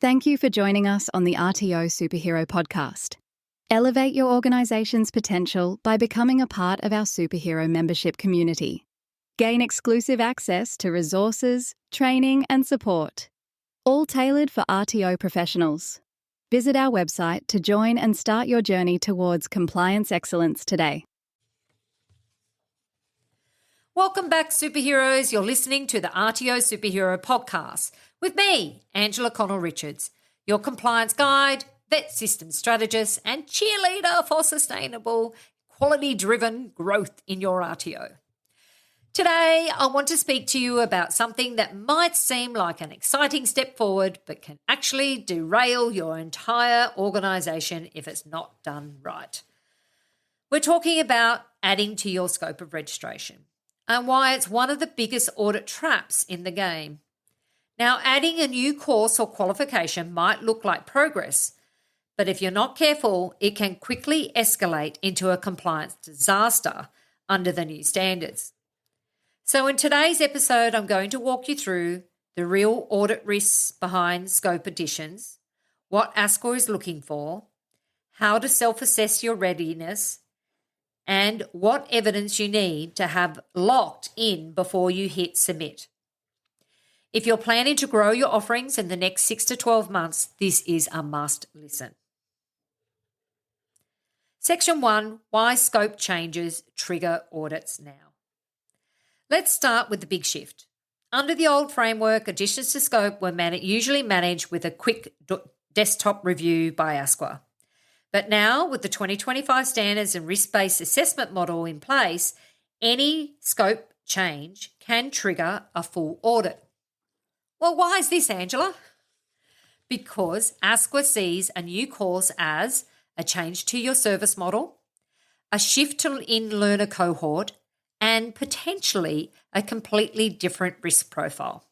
Thank you for joining us on the RTO Superhero Podcast. Elevate your organization's potential by becoming a part of our superhero membership community. Gain exclusive access to resources, training, and support, all tailored for RTO professionals. Visit our website to join and start your journey towards compliance excellence today. Welcome back, superheroes. You're listening to the RTO Superhero Podcast with me, Angela Connell-Richards, your compliance guide, vet system strategist, and cheerleader for sustainable, quality-driven growth in your RTO. Today, I want to speak to you about something that might seem like an exciting step forward, but can actually derail your entire organisation if it's not done right. We're talking about adding to your scope of registration and why it's one of the biggest audit traps in the game. Now, adding a new course or qualification might look like progress, but if you're not careful, it can quickly escalate into a compliance disaster under the new standards. So in today's episode, I'm going to walk you through the real audit risks behind scope additions, what ASQA is looking for, how to self-assess your readiness, and what evidence you need to have locked in before you hit submit. If you're planning to grow your offerings in the next 6 to 12 months, this is a must listen. Section 1, why scope changes trigger audits now. Let's start with the big shift. Under the old framework, additions to scope were usually managed with a quick desktop review by ASQA. But now, with the 2025 standards and risk-based assessment model in place, any scope change can trigger a full audit. Well, why is this, Angela? Because ASQA sees a new course as a change to your service model, a shift to in-learner cohort, and potentially a completely different risk profile.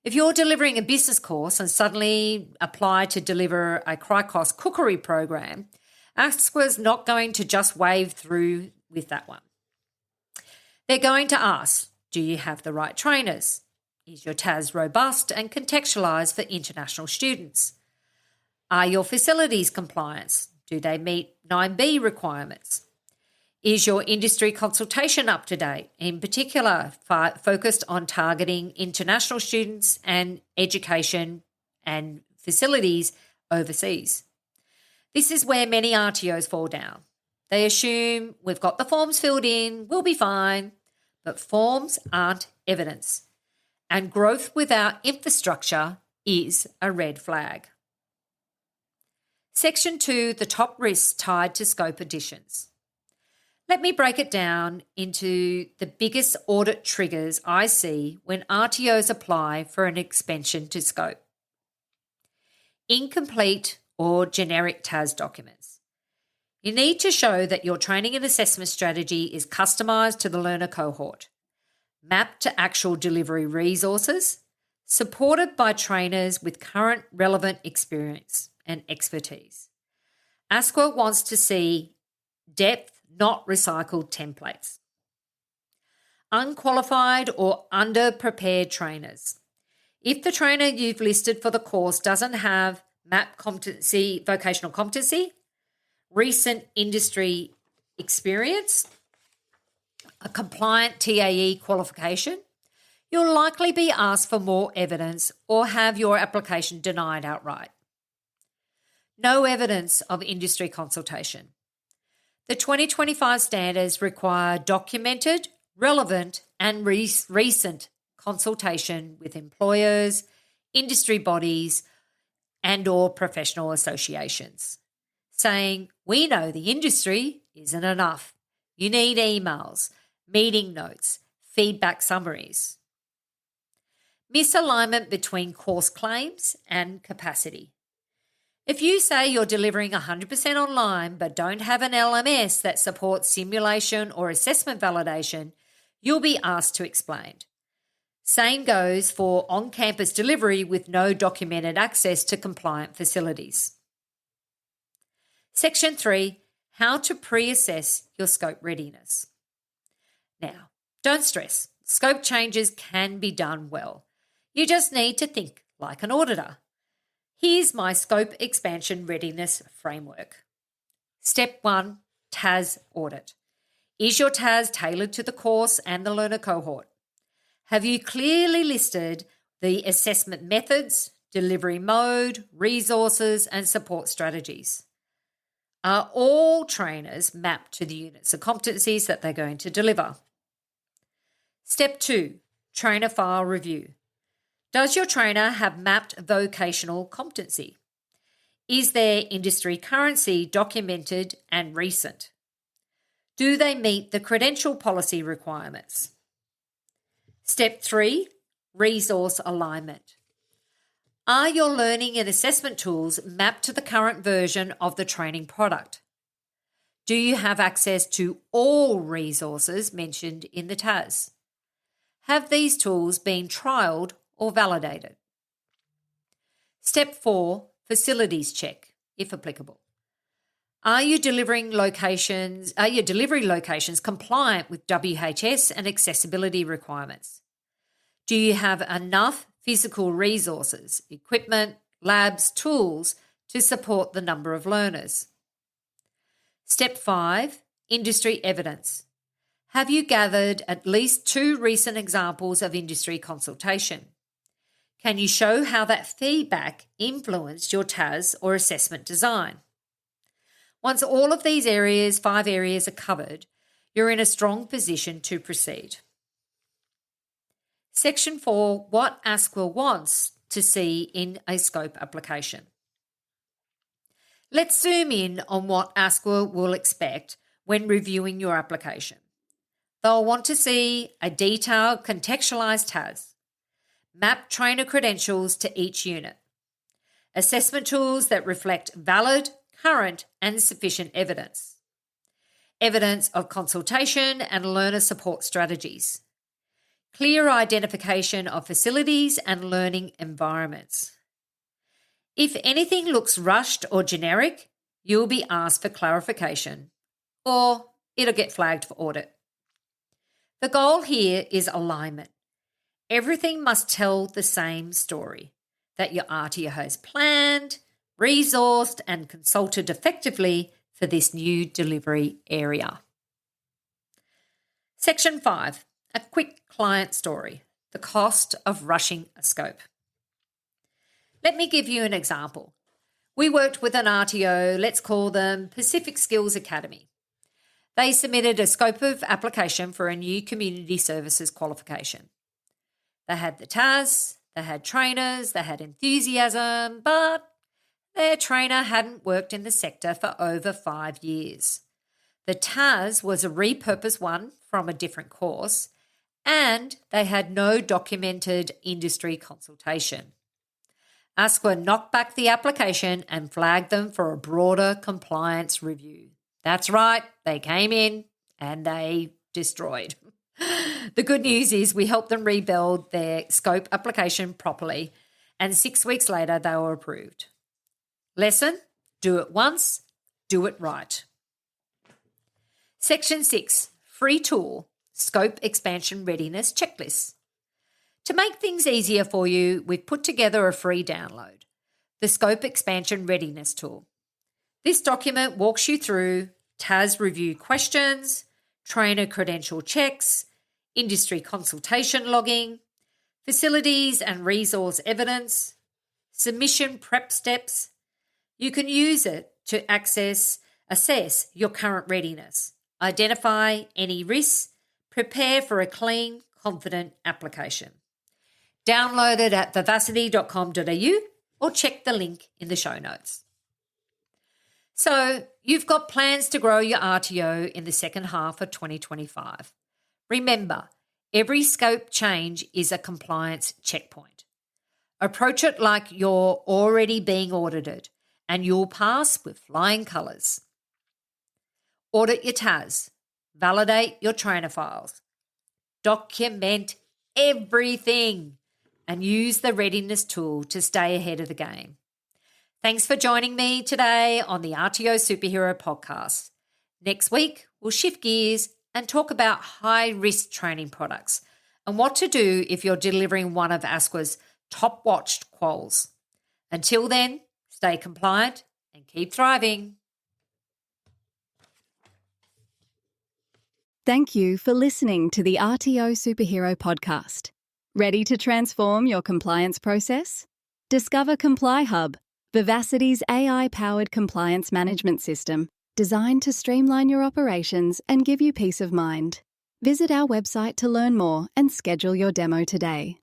If you're delivering a business course and suddenly apply to deliver a Cricos cookery program, ASQA is not going to just wave through with that one. They're going to ask, do you have the right trainers? Is your TAS robust and contextualised for international students? Are your facilities compliant? Do they meet 9B requirements? Is your industry consultation up to date, in particular focused on targeting international students and education and facilities overseas? This is where many RTOs fall down. They assume we've got the forms filled in, we'll be fine, but forms aren't evidence. And growth without infrastructure is a red flag. Section 2, the top risks tied to scope additions. Let me break it down into the biggest audit triggers I see when RTOs apply for an expansion to scope. Incomplete or generic TAS documents. You need to show that your training and assessment strategy is customised to the learner cohort, mapped to actual delivery resources, supported by trainers with current relevant experience and expertise. ASQA wants to see depth, not recycled templates. Unqualified or underprepared trainers. If the trainer you've listed for the course doesn't have MAP competency, vocational competency, recent industry experience, a compliant TAE qualification, you'll likely be asked for more evidence or have your application denied outright. No evidence of industry consultation. The 2025 standards require documented, relevant and recent consultation with employers, industry bodies and or professional associations. Saying, we know the industry isn't enough. You need emails, meeting notes, feedback summaries. Misalignment between course claims and capacity. If you say you're delivering 100% online but don't have an LMS that supports simulation or assessment validation, you'll be asked to explain. Same goes for on-campus delivery with no documented access to compliant facilities. Section 3, how to pre-assess your scope readiness. Now, don't stress. Scope changes can be done well. You just need to think like an auditor. Here's my scope expansion readiness framework. Step 1, TAS audit. Is your TAS tailored to the course and the learner cohort? Have you clearly listed the assessment methods, delivery mode, resources, and support strategies? Are all trainers mapped to the units of competencies that they're going to deliver? Step 2, trainer file review. Does your trainer have mapped vocational competency? Is their industry currency documented and recent? Do they meet the credential policy requirements? Step 3, resource alignment. Are your learning and assessment tools mapped to the current version of the training product? Do you have access to all resources mentioned in the TAS? Have these tools been trialled or validated? Step 4, facilities check, if applicable. Are your delivery locations compliant with WHS and accessibility requirements? Do you have enough physical resources, equipment, labs, tools to support the number of learners? Step 5, industry evidence. Have you gathered at least 2 recent examples of industry consultation? Can you show how that feedback influenced your TAS or assessment design? Once all of these 5 areas are covered, you're in a strong position to proceed. Section 4, what ASQA wants to see in a scope application. Let's zoom in on what ASQA will expect when reviewing your application. They'll want to see a detailed contextualised TAS, map trainer credentials to each unit, assessment tools that reflect valid, current and sufficient evidence, evidence of consultation and learner support strategies, clear identification of facilities and learning environments. If anything looks rushed or generic, you'll be asked for clarification or it'll get flagged for audit. The goal here is alignment. Everything must tell the same story, that your RTO has planned, resourced and consulted effectively for this new delivery area. Section 5, a quick client story, the cost of rushing a scope. Let me give you an example. We worked with an RTO, let's call them Pacific Skills Academy. They submitted a scope of application for a new community services qualification. They had the TAS, they had trainers, they had enthusiasm, but their trainer hadn't worked in the sector for over 5 years. The TAS was a repurposed one from a different course, and they had no documented industry consultation. ASQA knocked back the application and flagged them for a broader compliance review. That's right, they came in and they destroyed. The good news is we helped them rebuild their scope application properly, and 6 weeks later they were approved. Lesson, do it once, do it right. Section 6, free tool, scope expansion readiness checklist. To make things easier for you, we've put together a free download, the Scope Expansion Readiness Tool. This document walks you through TAS review questions, trainer credential checks, industry consultation logging, facilities and resource evidence, submission prep steps. You can use it to assess your current readiness, identify any risks, prepare for a clean, confident application. Download it at vivacity.com.au or check the link in the show notes. So you've got plans to grow your RTO in the second half of 2025. Remember, every scope change is a compliance checkpoint. Approach it like you're already being audited and you'll pass with flying colours. Audit your TAS, validate your trainer files, document everything, and use the readiness tool to stay ahead of the game. Thanks for joining me today on the RTO Superhero Podcast. Next week, we'll shift gears and talk about high-risk training products and what to do if you're delivering one of ASQA's top-watched quals. Until then, stay compliant and keep thriving. Thank you for listening to the RTO Superhero Podcast. Ready to transform your compliance process? Discover Comply Hub, Vivacity's AI-powered compliance management system, designed to streamline your operations and give you peace of mind. Visit our website to learn more and schedule your demo today.